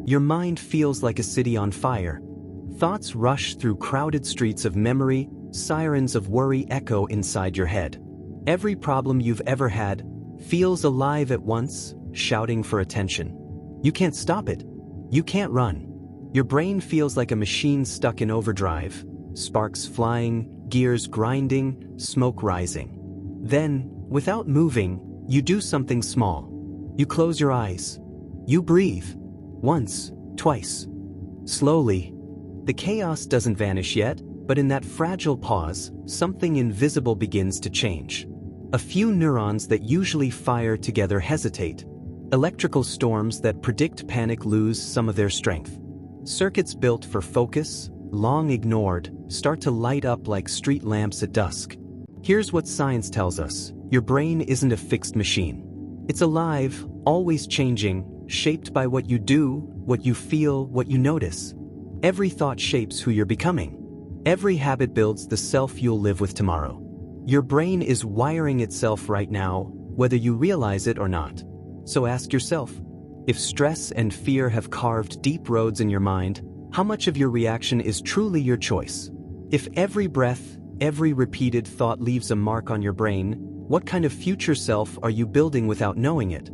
Your mind feels like a city on fire. Thoughts rush through crowded streets of memory, sirens of worry echo inside your head. Every problem you've ever had feels alive at once, shouting for attention. You can't stop it. You can't run. Your brain feels like a machine stuck in overdrive, sparks flying, gears grinding, smoke rising. Then, without moving, you do something small. You close your eyes. You breathe. Once, twice. Slowly. The chaos doesn't vanish yet, but in that fragile pause, something invisible begins to change. A few neurons that usually fire together hesitate. Electrical storms that predict panic lose some of their strength. Circuits built for focus, long ignored, start to light up like street lamps at dusk. Here's what science tells us. Your brain isn't a fixed machine. It's alive, always changing, shaped by what you do, what you feel, what you notice. Every thought shapes who you're becoming. Every habit builds the self you'll live with tomorrow. Your brain is wiring itself right now, whether you realize it or not. So ask yourself, if stress and fear have carved deep roads in your mind, how much of your reaction is truly your choice? If every breath, every repeated thought leaves a mark on your brain, what kind of future self are you building without knowing it?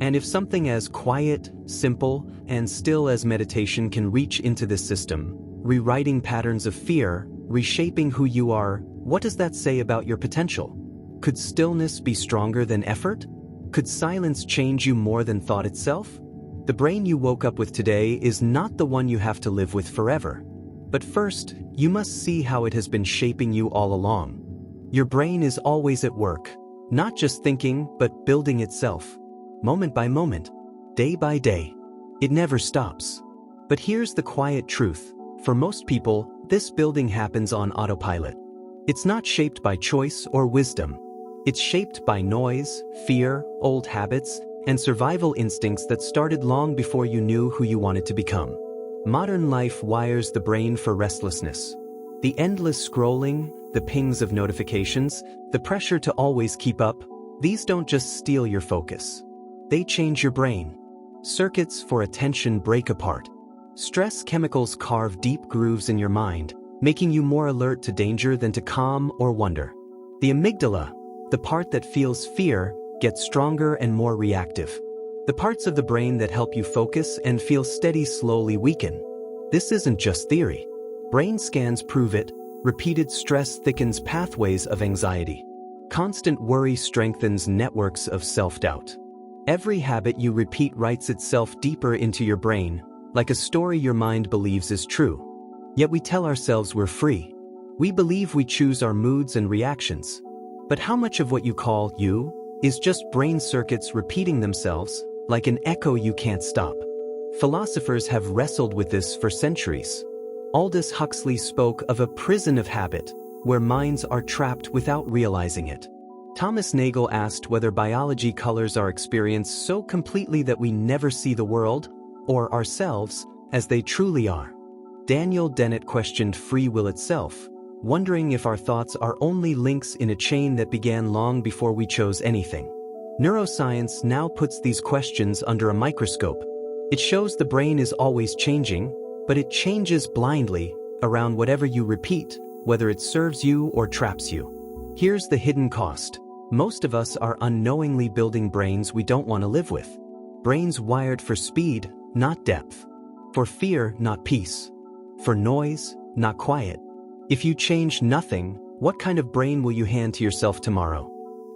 And if something as quiet, simple, and still as meditation can reach into this system, rewriting patterns of fear, reshaping who you are, what does that say about your potential? Could stillness be stronger than effort? Could silence change you more than thought itself? The brain you woke up with today is not the one you have to live with forever. But first, you must see how it has been shaping you all along. Your brain is always at work, not just thinking, but building itself. Moment by moment, day by day. It never stops. But here's the quiet truth. For most people, this building happens on autopilot. It's not shaped by choice or wisdom. It's shaped by noise, fear, old habits, and survival instincts that started long before you knew who you wanted to become. Modern life wires the brain for restlessness. The endless scrolling, the pings of notifications, the pressure to always keep up, these don't just steal your focus. They change your brain. Circuits for attention break apart. Stress chemicals carve deep grooves in your mind, making you more alert to danger than to calm or wonder. The amygdala, the part that feels fear, gets stronger and more reactive. The parts of the brain that help you focus and feel steady slowly weaken. This isn't just theory. Brain scans prove it. Repeated stress thickens pathways of anxiety. Constant worry strengthens networks of self-doubt. Every habit you repeat writes itself deeper into your brain, like a story your mind believes is true. Yet we tell ourselves we're free. We believe we choose our moods and reactions. But how much of what you call you is just brain circuits repeating themselves, like an echo you can't stop? Philosophers have wrestled with this for centuries. Aldous Huxley spoke of a prison of habit, where minds are trapped without realizing it. Thomas Nagel asked whether biology colors our experience so completely that we never see the world, or ourselves, as they truly are. Daniel Dennett questioned free will itself, wondering if our thoughts are only links in a chain that began long before we chose anything. Neuroscience now puts these questions under a microscope. It shows the brain is always changing, but it changes blindly around whatever you repeat, whether it serves you or traps you. Here's the hidden cost. Most of us are unknowingly building brains we don't want to live with. Brains wired for speed, not depth. For fear, not peace. For noise, not quiet. If you change nothing, what kind of brain will you hand to yourself tomorrow?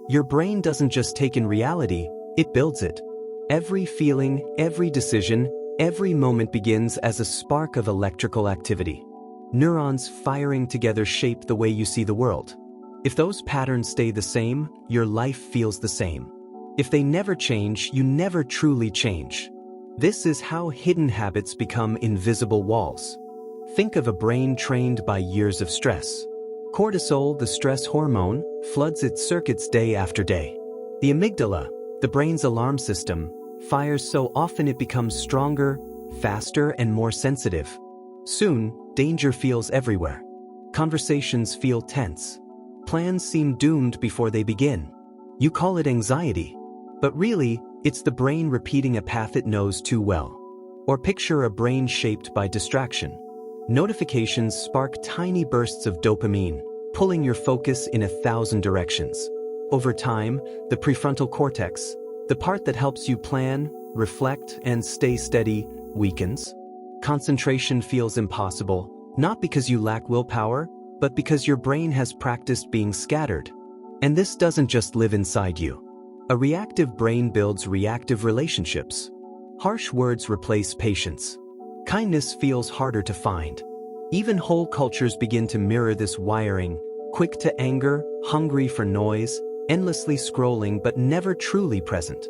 Your brain doesn't just take in reality, it builds it. Every feeling, every decision, every moment begins as a spark of electrical activity. Neurons firing together shape the way you see the world. If those patterns stay the same, your life feels the same. If they never change, you never truly change. This is how hidden habits become invisible walls. Think of a brain trained by years of stress. Cortisol, the stress hormone, floods its circuits day after day. The amygdala, the brain's alarm system, fires so often it becomes stronger, faster, and more sensitive. Soon, danger feels everywhere. Conversations feel tense. Plans seem doomed before they begin. You call it anxiety, but really, it's the brain repeating a path it knows too well. Or picture a brain shaped by distraction. Notifications spark tiny bursts of dopamine, pulling your focus in 1,000 directions. Over time, the prefrontal cortex, the part that helps you plan, reflect, and stay steady, weakens. Concentration feels impossible, not because you lack willpower, but because your brain has practiced being scattered. And this doesn't just live inside you. A reactive brain builds reactive relationships. Harsh words replace patience. Kindness feels harder to find. Even whole cultures begin to mirror this wiring, quick to anger, hungry for noise, endlessly scrolling but never truly present.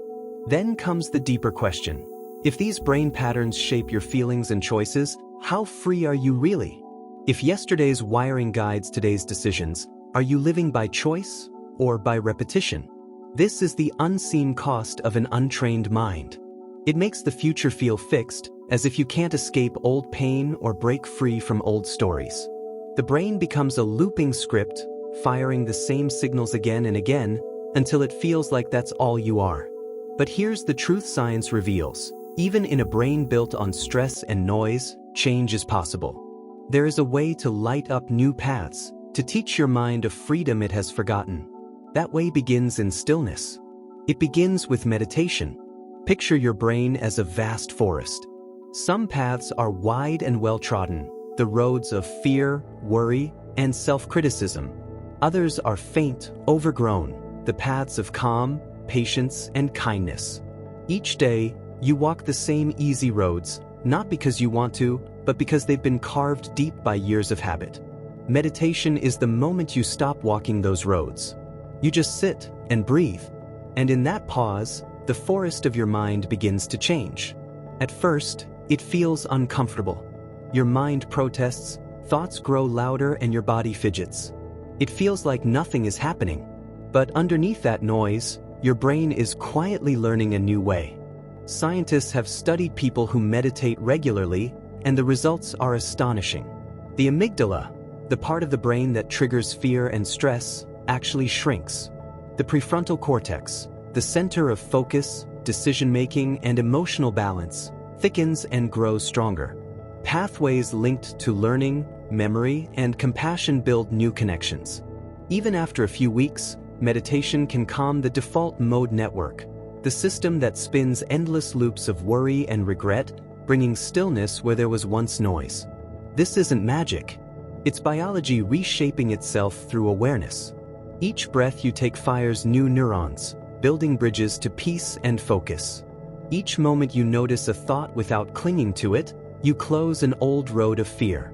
Then comes the deeper question. If these brain patterns shape your feelings and choices, how free are you really? If yesterday's wiring guides today's decisions, are you living by choice or by repetition? This is the unseen cost of an untrained mind. It makes the future feel fixed, as if you can't escape old pain or break free from old stories. The brain becomes a looping script, firing the same signals again and again, until it feels like that's all you are. But here's the truth science reveals. Even in a brain built on stress and noise, change is possible. There is a way to light up new paths, to teach your mind a freedom it has forgotten. That way begins in stillness. It begins with meditation. Picture your brain as a vast forest. Some paths are wide and well-trodden, the roads of fear, worry, and self-criticism. Others are faint, overgrown, the paths of calm, patience, and kindness. Each day, you walk the same easy roads, not because you want to, but because they've been carved deep by years of habit. Meditation is the moment you stop walking those roads. You just sit and breathe. And in that pause, the forest of your mind begins to change. At first, it feels uncomfortable. Your mind protests, thoughts grow louder, and your body fidgets. It feels like nothing is happening. But underneath that noise, your brain is quietly learning a new way. Scientists have studied people who meditate regularly, and the results are astonishing. The amygdala, the part of the brain that triggers fear and stress, actually shrinks. The prefrontal cortex, the center of focus, decision-making, and emotional balance, thickens and grows stronger. Pathways linked to learning, memory, and compassion build new connections. Even after a few weeks, meditation can calm the default mode network, the system that spins endless loops of worry and regret, bringing stillness where there was once noise. This isn't magic. It's biology reshaping itself through awareness. Each breath you take fires new neurons, building bridges to peace and focus. Each moment you notice a thought without clinging to it, you close an old road of fear.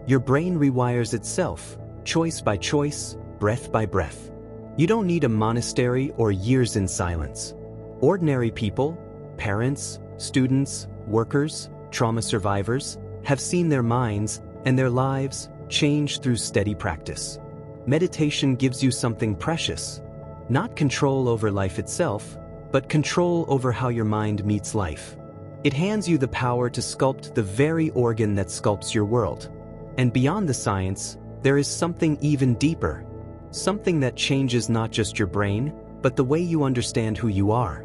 Your brain rewires itself, choice by choice, breath by breath. You don't need a monastery or years in silence. Ordinary people, parents, students, workers, trauma survivors, have seen their minds and their lives change through steady practice. Meditation gives you something precious. Not control over life itself, but control over how your mind meets life. It hands you the power to sculpt the very organ that sculpts your world. And beyond the science, there is something even deeper. Something that changes not just your brain, but the way you understand who you are.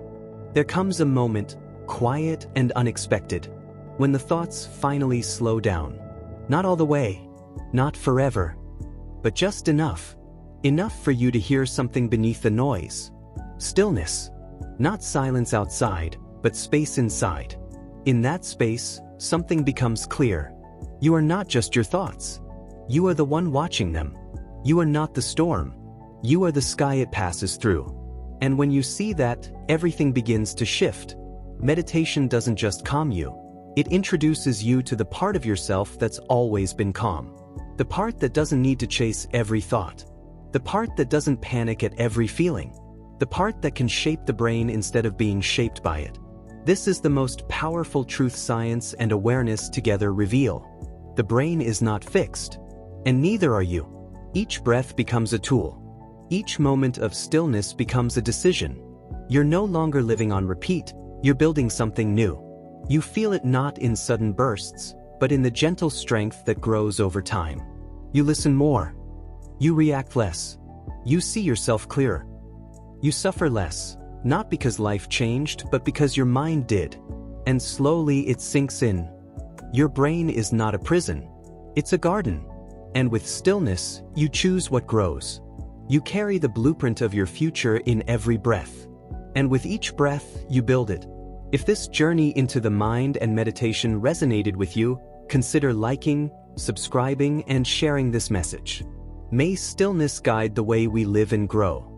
There comes a moment, quiet and unexpected, when the thoughts finally slow down. Not all the way, not forever, but just enough. Enough for you to hear something beneath the noise. Stillness. Not silence outside, but space inside. In that space, something becomes clear. You are not just your thoughts. You are the one watching them. You are not the storm. You are the sky it passes through. And when you see that, everything begins to shift. Meditation doesn't just calm you. It introduces you to the part of yourself that's always been calm. The part that doesn't need to chase every thought. The part that doesn't panic at every feeling. The part that can shape the brain instead of being shaped by it. This is the most powerful truth science and awareness together reveal. The brain is not fixed, and neither are you. Each breath becomes a tool. Each moment of stillness becomes a decision. You're no longer living on repeat, you're building something new. You feel it not in sudden bursts, but in the gentle strength that grows over time. You listen more. You react less. You see yourself clearer. You suffer less, not because life changed, but because your mind did. and slowly it sinks in. Your brain is not a prison. It's a garden. And with stillness, you choose what grows. You carry the blueprint of your future in every breath. And with each breath, you build it. If this journey into the mind and meditation resonated with you, consider liking, subscribing, and sharing this message. May stillness guide the way we live and grow.